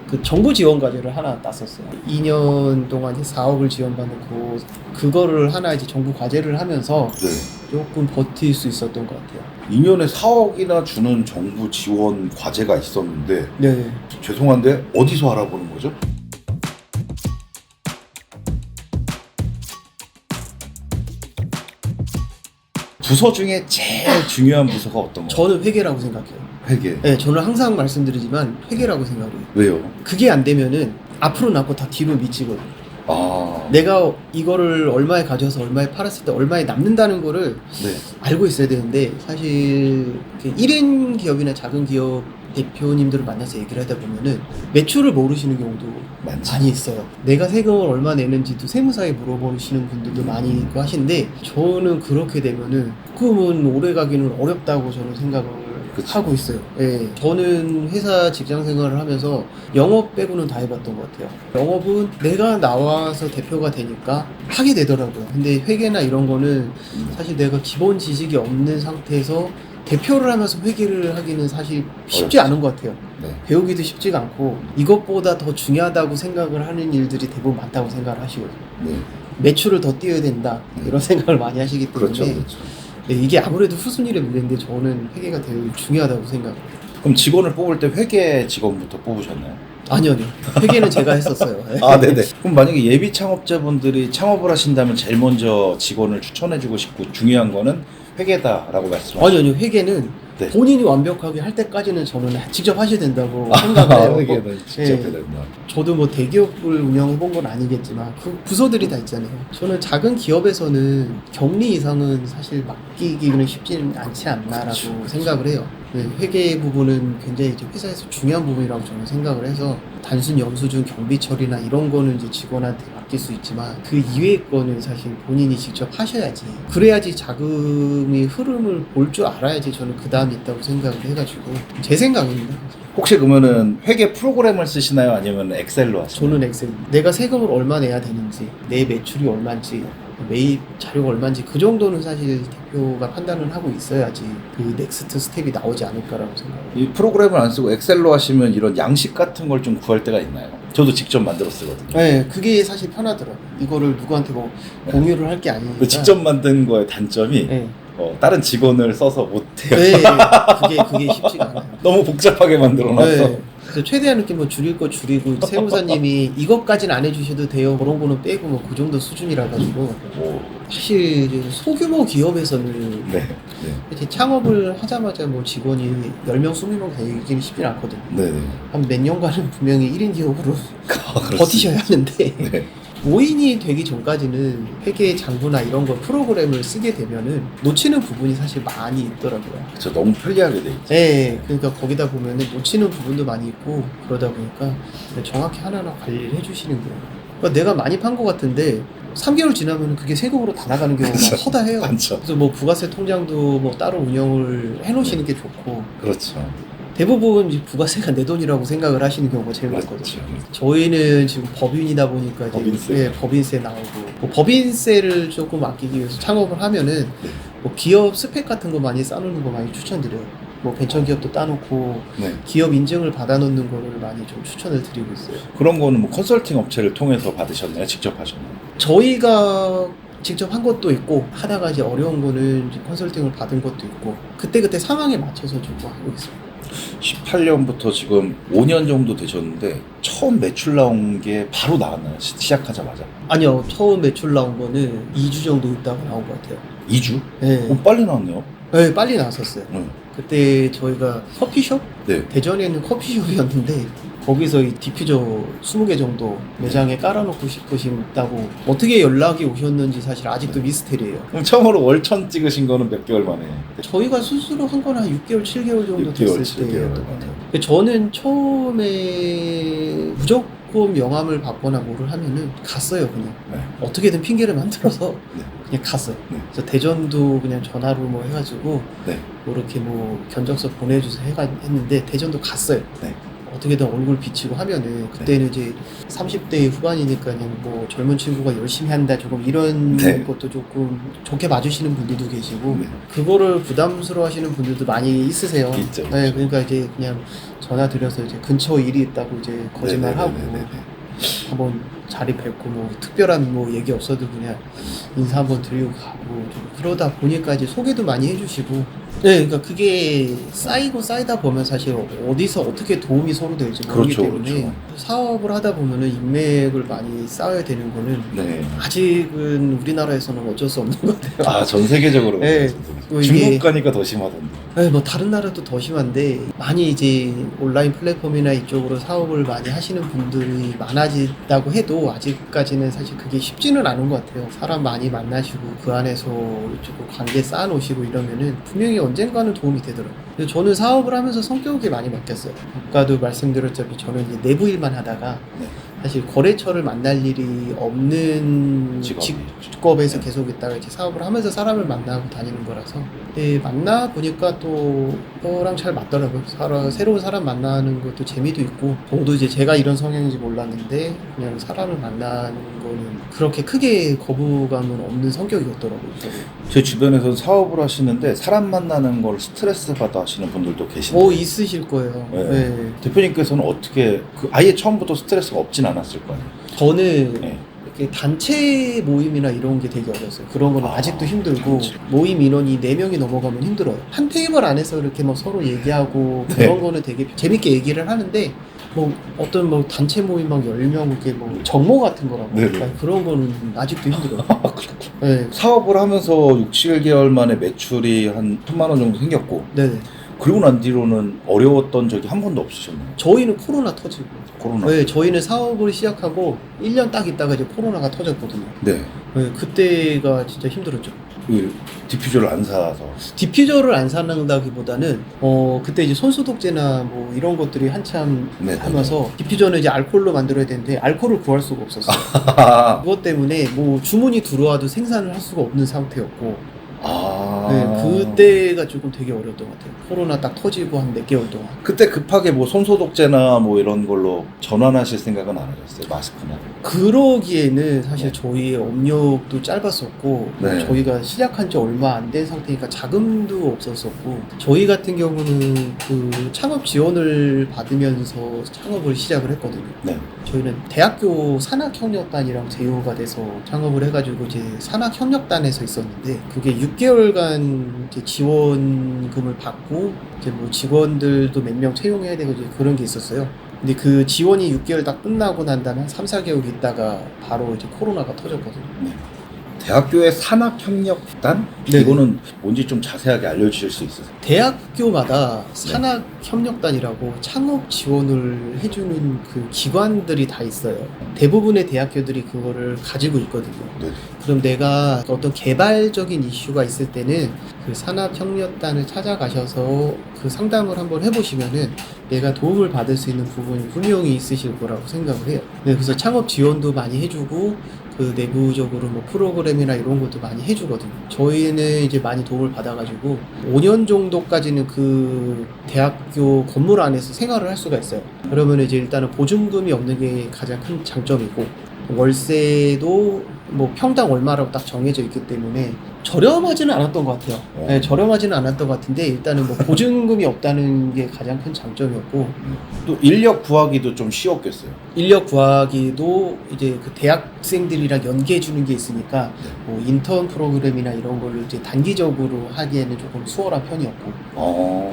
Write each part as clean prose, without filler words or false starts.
그 정부 지원 과제를 하나 땄었어요. 2년 동안 이제 4억을 지원받고 그거를 하나 이제 정부 과제를 하면서 네. 조금 버틸 수 있었던 것 같아요. 2년에 4억이나 주는 정부 지원 과제가 있었는데 네. 죄송한데 어디서 알아보는 거죠? 부서 중에 제일 중요한 부서가 어떤 거예요? 저는 회계라고 생각해요. 회계. 네, 저는 항상 말씀드리지만 회계라고 생각해요. 왜요? 그게 안 되면은 앞으로 남고 다 뒤로 미치거든요. 아, 내가 이거를 얼마에 가져서 얼마에 팔았을 때 얼마에 남는다는 거를 네. 알고 있어야 되는데 사실 1인 기업이나 작은 기업 대표님들을 만나서 얘기를 하다 보면은 매출을 모르시는 경우도 많지. 많이 있어요. 내가 세금을 얼마 내는지도 세무사에 물어보시는 분들도 많이 있고 하신데 저는 그렇게 되면은 조금은 오래 가기는 어렵다고 저는 생각을 그치. 하고 있어요. 예. 저는 회사 직장 생활을 하면서 영업 빼고는 다 해봤던 것 같아요. 영업은 내가 나와서 대표가 되니까 하게 되더라고요. 근데 회계나 이런 거는 사실 내가 기본 지식이 없는 상태에서 대표를 하면서 회계를 하기는 사실 쉽지 않은 것 같아요. 네. 배우기도 쉽지가 않고 이것보다 더 중요하다고 생각을 하는 일들이 대부분 많다고 생각을 하시거든요. 네. 매출을 더 띄어야 된다 이런 생각을 많이 하시기 때문에 그렇죠. 그렇죠. 네, 이게 아무래도 후순위의 문제인데 저는 회계가 되게 중요하다고 생각해요. 그럼 직원을 뽑을 때 회계 직원부터 뽑으셨나요? 아니요. 회계는 제가 했었어요. 아, 네네. 그럼 만약에 예비 창업자분들이 창업을 하신다면 제일 먼저 직원을 추천해주고 싶고 중요한 거는 회계다라고 말씀하셨죠? 아니요. 회계는 네. 본인이 완벽하게 할 때까지는 저는 직접 하셔야 된다고 생각을 해요. 회계는 직접 해야 네. 된다. 저도 뭐 대기업을 운영해 본 건 아니겠지만 그 부서들이 다 있잖아요. 저는 작은 기업에서는 격리 이상은 사실 맡기기는 쉽지는 않지 않나라고 그렇죠. 생각을 해요. 네, 회계 부분은 굉장히 이제 회사에서 중요한 부분이라고 저는 생각을 해서 단순 영수증 경비 처리나 이런 거는 이제 직원한테 맡길 수 있지만 그 이외의 거는 사실 본인이 직접 하셔야지. 그래야지 자금의 흐름을 볼 줄 알아야지 저는 그 다음이 있다고 생각을 해가지고 제 생각입니다. 혹시 그러면은 회계 프로그램을 쓰시나요? 아니면 엑셀로 하시나요? 저는 엑셀. 내가 세금을 얼마 내야 되는지, 내 매출이 얼마인지, 매입 자료가 얼마인지 그 정도는 사실 대표가 판단을 하고 있어야지 그 넥스트 스텝이 나오지 않을까라고 생각해요. 이 프로그램을 안 쓰고 엑셀로 하시면 이런 양식 같은 걸 좀 구할 때가 있나요? 저도 직접 만들어 쓰거든요. 네, 그게 사실 편하더라고요. 이거를 누구한테 뭐 공유를 할 게 아니니까. 그 직접 만든 거의 단점이 네. 다른 직원을 써서 못해요. 네, 그게 쉽지가 않아요. 너무 복잡하게 만들어놔서. 네. 그래서 최대한 이렇게 뭐 줄일 거 줄이고 세무사님이 이것까지는 안 해주셔도 돼요. 그런 거는 빼고 뭐 그 정도 수준이라 가지고 오, 사실 이제 소규모 기업에서는 네, 네, 이렇게 창업을 하자마자 뭐 직원이 10명, 20명 되기는 쉽진 않거든요. 네, 네. 한 몇 년간은 분명히 1인 기업으로 그렇습니다. 버티셔야 하는데 네. 5인이 되기 전까지는 회계 장부나 이런 거 프로그램을 쓰게 되면은 놓치는 부분이 사실 많이 있더라고요. 그렇죠. 너무 편리하게 돼 있죠. 네, 그러니까 거기다 보면은 놓치는 부분도 많이 있고 그러다 보니까 정확히 하나하나 관리를 해주시는 거예요. 그러니까 내가 많이 판 것 같은데 3개월 지나면 그게 세금으로 다 나가는 경우가 그렇죠. 허다해요. 많죠. 그래서 뭐 부가세 통장도 뭐 따로 운영을 해놓으시는 게 좋고 그렇죠. 대부분 이제 부가세가 내 돈이라고 생각을 하시는 경우가 제일 그렇죠. 많거든요. 저희는 지금 법인이다 보니까 이제 법인세. 네, 법인세 나오고 뭐 법인세를 조금 아끼기 위해서 창업을 하면은 네. 뭐 기업 스펙 같은 거 많이 쌓는 거 많이 추천드려요. 뭐 벤처기업도 따놓고 네. 기업 인증을 받아놓는 거를 많이 좀 추천을 드리고 있어요. 그런 거는 뭐 컨설팅 업체를 통해서 받으셨나요? 직접 하셨나요? 저희가 직접 한 것도 있고 하다가 이제 어려운 거는 이제 컨설팅을 받은 것도 있고 그때그때 상황에 맞춰서 좀 하고 있어요. 18년부터 지금 5년 정도 되셨는데 처음 매출 나온 게 바로 나왔나요? 시작하자마자? 아니요, 처음 매출 나온 거는 2주 정도 있다가 나온 것 같아요. 2주? 네. 오, 빨리 나왔네요. 네, 빨리 나왔었어요. 네. 그때 저희가 커피숍? 네. 대전에 있는 커피숍이었는데 거기서 이 디퓨저 20개 정도 매장에 깔아놓고 싶으신다고 어떻게 연락이 오셨는지 사실 아직도 미스테리예요. 그럼 처음으로 월천 찍으신 거는 몇 개월 만에? 저희가 스스로 한 건 한 6개월, 7개월 정도 6개월, 됐을 7개월. 때였던 것 같아요. 저는 처음에 무조건 명함을 받거나 뭐를 하면은 갔어요, 그냥. 네. 어떻게든 핑계를 만들어서 네. 그냥 갔어요. 네. 그래서 대전도 그냥 전화로 뭐 해가지고 네. 뭐 이렇게 뭐 견적서 보내주세요 했는데 대전도 갔어요. 네. 어떻게든 얼굴 비치고 하면은 그때는 이제 30대 후반이니까는 뭐 젊은 친구가 열심히 한다 조금 이런 네. 것도 조금 좋게 봐주시는 분들도 계시고 네. 그거를 부담스러워 하시는 분들도 많이 있으세요. 있죠. 네, 그러니까 이제 그냥 전화 드려서 이제 근처 일이 있다고 이제 거짓말하고 네네네네네. 한번 자리 뵙고 뭐 특별한 뭐 얘기 없어도 그냥 인사 한번 드리고 가고 좀 그러다 보니까 이제 소개도 많이 해주시고 네, 그러니까 그게 쌓이고 쌓이다 보면 사실 어디서 어떻게 도움이 서로 될지 모르기 그렇죠, 때문에 그렇죠. 사업을 하다 보면은 인맥을 많이 쌓아야 되는 거는 네. 아직은 우리나라에서는 어쩔 수 없는 것 같아요. 아, 전 세계적으로. 네. 전 세계적으로. 뭐 이게- 중국 가니까 더 심하던데. 네, 뭐 다른 나라도 더 심한데 많이 이제 온라인 플랫폼이나 이쪽으로 사업을 많이 하시는 분들이 많아진다고 해도 아직까지는 사실 그게 쉽지는 않은 것 같아요. 사람 많이 만나시고 그 안에서 이쪽으로 관계 쌓아놓으시고 이러면은 분명히 언젠가는 도움이 되더라고요. 근데 저는 사업을 하면서 성격이 많이 바뀌었어요. 아까도 말씀드렸자면 저는 이제 내부 일만 하다가 네. 사실 거래처를 만날 일이 없는 직업이. 직업에서 계속 있다가 이제 사업을 하면서 사람을 만나고 다니는 거라서 근데 만나 보니까 또 저랑 잘 맞더라고요. 새로운 사람 만나는 것도 재미도 있고 저도 이제 제가 이런 성향인지 몰랐는데 그냥 사람을 만나는 거는 그렇게 크게 거부감은 없는 성격이었더라고요. 저도. 제 주변에서 사업을 하시는데 사람 만나는 걸 스트레스 받아 하시는 분들도 계신데 있으실 거예요. 네. 네. 대표님께서는 어떻게 아예 처음부터 스트레스가 없진 않았을 거 아니에요? 저는 네. 이렇게 단체 모임이나 이런 게 되게 어려웠어요. 그런 거는 아직도 힘들고 단체. 모임 인원이 4명이 넘어가면 힘들어요. 한 테이블 안에서 이렇게 뭐 서로 얘기하고 네. 그런 거는 되게 재밌게 얘기를 하는데 뭐 어떤 뭐 단체 모임 막 10명 이렇게 뭐 정모 같은 거라고 네네. 그러니까 그런 거는 아직도 힘들어요. 그렇군. 네. 사업을 하면서 6, 7개월 만에 매출이 한 1,000만 원 정도 생겼고 네네. 그리고 난 뒤로는 어려웠던 적이 한 번도 없으셨나요? 저희는 코로나 터지고 코로나. 네, 저희는 사업을 시작하고 1년 딱 있다가 이제 코로나가 터졌거든요. 네. 네, 그때가 진짜 힘들었죠. 그 디퓨저를 안 사서. 디퓨저를 안 사는다기보다는 그때 이제 손소독제나 뭐 이런 것들이 한참 네네네. 하면서 디퓨저는 이제 알코올로 만들어야 되는데 알코올을 구할 수가 없었어요. 그것 때문에 뭐 주문이 들어와도 생산을 할 수가 없는 상태였고 네, 그때가 조금 되게 어려웠던 것 같아요. 코로나 딱 터지고 한 몇 개월 동안. 그때 급하게 뭐 손소독제나 뭐 이런 걸로 전환하실 생각은 안 하셨어요? 마스크나. 그러기에는 사실 네. 저희의 업력도 짧았었고 네. 저희가 시작한 지 얼마 안 된 상태니까 자금도 없었었고 저희 같은 경우는 그 창업 지원을 받으면서 창업을 시작을 했거든요. 네. 저희는 대학교 산학협력단이랑 제휴가 돼서 창업을 해가지고 이제 산학협력단에서 있었는데 그게 6개월간 이제 지원금을 받고 이제 뭐 직원들도 몇 명 채용해야 되고 이제 그런 게 있었어요. 근데 그 지원이 6개월 딱 끝나고 난 다음에 한 3, 4개월 있다가 바로 이제 코로나가 터졌거든요. 네. 대학교의 산학협력단? 네. 이거는 뭔지 좀 자세하게 알려주실 수 있으세요? 대학교마다 산학협력단이라고 창업 지원을 해주는 그 기관들이 다 있어요. 대부분의 대학교들이 그거를 가지고 있거든요. 네. 그럼 내가 어떤 개발적인 이슈가 있을 때는 그 산학협력단을 찾아가셔서 그 상담을 한번 해보시면은 내가 도움을 받을 수 있는 부분이 분명히 있으실 거라고 생각을 해요. 네, 그래서 창업 지원도 많이 해주고 그 내부적으로 뭐 프로그램이나 이런 것도 많이 해주거든요. 저희는 이제 많이 도움을 받아가지고 5년 정도까지는 그 대학교 건물 안에서 생활을 할 수가 있어요. 그러면 이제 일단은 보증금이 없는 게 가장 큰 장점이고 월세도 뭐 평당 얼마라고 딱 정해져 있기 때문에 저렴하지는 않았던 것 같아요. 네, 저렴하지는 않았던 것 같은데 일단은 뭐 보증금이 없다는 게 가장 큰 장점이었고 또 인력 구하기도 좀 쉬웠겠어요. 인력 구하기도 이제 그 대학생들이랑 연계해 주는 게 있으니까 뭐 인턴 프로그램이나 이런 걸로 이제 단기적으로 하기에는 조금 수월한 편이었고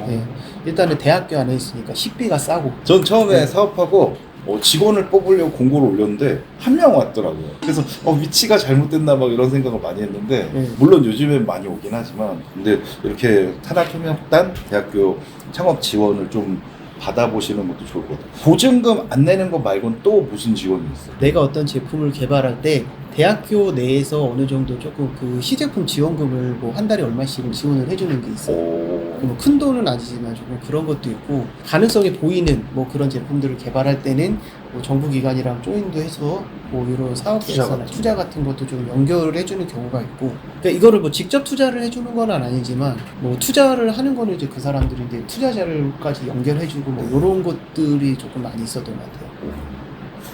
네, 일단은 대학교 안에 있으니까 식비가 싸고 전 처음에 네. 사업하고 직원을 뽑으려고 공고를 올렸는데 한 명 왔더라고요. 그래서 위치가 잘못됐나 막 이런 생각을 많이 했는데 물론 요즘엔 많이 오긴 하지만 근데 이렇게 산학협력단 대학교 창업 지원을 좀 받아보시는 것도 좋을 것 같아요. 보증금 안 내는 거 말고는 또 무슨 지원이 있어요? 내가 어떤 제품을 개발할 때 대학교 내에서 어느 정도 조금 그 시제품 지원금을 뭐 한 달에 얼마씩은 지원을 해주는 게 있어요. 뭐 큰 돈은 아니지만 조금 그런 것도 있고, 가능성이 보이는 뭐 그런 제품들을 개발할 때는 뭐 정부 기관이랑 조인도 해서 뭐 이런 사업계획서나 투자 같은 것도 좀 연결을 해주는 경우가 있고, 그러니까 이거를 뭐 직접 투자를 해주는 건 아니지만 뭐 투자를 하는 거는 이제 그 사람들인데 투자자를까지 연결해주고 뭐 이런 것들이 조금 많이 있었던 것 같아요.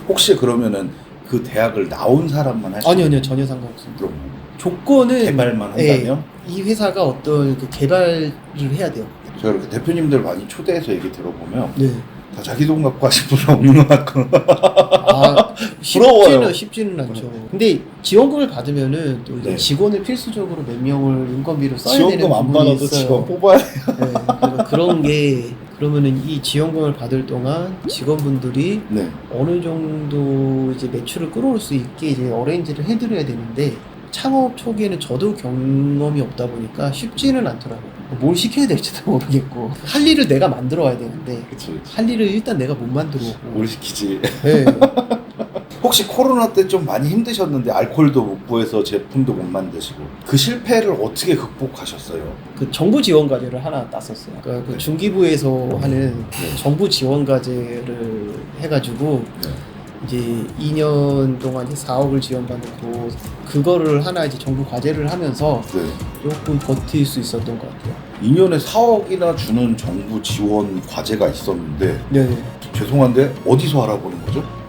혹시 그러면은 그 대학을 나온 사람만 할 수 아니요, 전혀 상관없습니다. 그럼 조건은 개발만 예, 한다면? 이 회사가 어떤 그 개발을 해야 돼요. 제가 이렇게 대표님들 많이 초대해서 얘기 들어보면 네. 다 자기 돈 갖고 하신 분 없는 것 같고 아, 부러워요. 쉽지는 않죠. 근데 지원금을 받으면은 또 이제 네. 직원을 필수적으로 몇 명을 인건비로 써야 되는 지원금 안 부분이 받아도 있어요. 직원 뽑아야 돼. 네, 그래서 그런 게 그러면은 이 지원금을 받을 동안 직원분들이 네. 어느 정도 이제 매출을 끌어올 수 있게 이제 어레인지를 해드려야 되는데, 창업 초기에는 저도 경험이 없다 보니까 쉽지는 않더라고요. 뭘 시켜야 될지도 모르겠고, 할 일을 내가 만들어 와야 되는데 그치. 할 일을 일단 내가 못 만들어 오고. 뭘 시키지? 네. 혹시 코로나 때 좀 많이 힘드셨는데 알코올도 못 구해서 제품도 못 만드시고 그 실패를 어떻게 극복하셨어요? 그 정부 지원 과제를 하나 땄었어요. 그러니까 그 네. 중기부에서 하는 네. 정부 지원 과제를 해가지고 네. 이제 2년 동안 이제 4억을 지원받고, 그거를 하나 이제 정부 과제를 하면서 네. 조금 버틸 수 있었던 것 같아요. 2년에 4억이나 주는 정부 지원 과제가 있었는데 네. 죄송한데 어디서 알아보는 거죠?